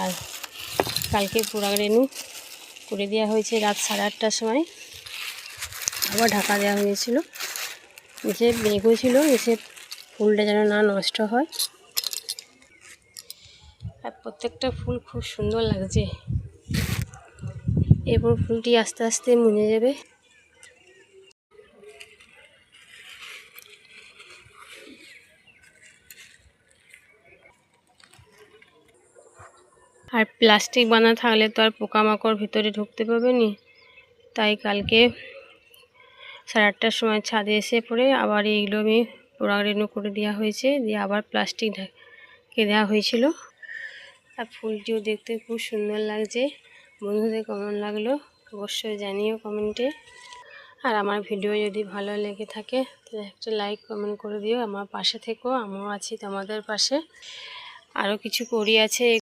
আর কালকে পোড়া রেনু করে দেওয়া হয়েছে রাত 8:30টার সময়, আবার ঢাকা দেওয়া হয়েছিল। নিচে মেঘও ছিল, নিচে ফুলটা যেন না নষ্ট হয়। আর প্রত্যেকটা ফুল খুব সুন্দর লাগছে। এরপর ফুলটি আস্তে আস্তে মুজে যাবে। আর প্লাস্টিক বানা থাকলে তো আর পোকামাকড় ভিতরে ঢুকতে পারবে নি, তাই কালকে 8:30টার সময় ছাদে এসে পড়ে আবার এইগুলো আমি পোড়া রেনু করে দেওয়া হয়েছে, দিয়ে আবার প্লাস্টিক ঢেকে দেওয়া হয়েছিল। আর ফুলটিও দেখতে খুব সুন্দর লাগছে। বন্ধুদের কেমন লাগলো অবশ্যই জানিও কমেন্টে। আর আমার ভিডিও যদি ভালো লেগে থাকে তাহলে একটা লাইক কমেন্ট করে দিও। আমার পাশে থেকো, আমিও আছি তোমাদের পাশে। আরও কিছু করি আছে।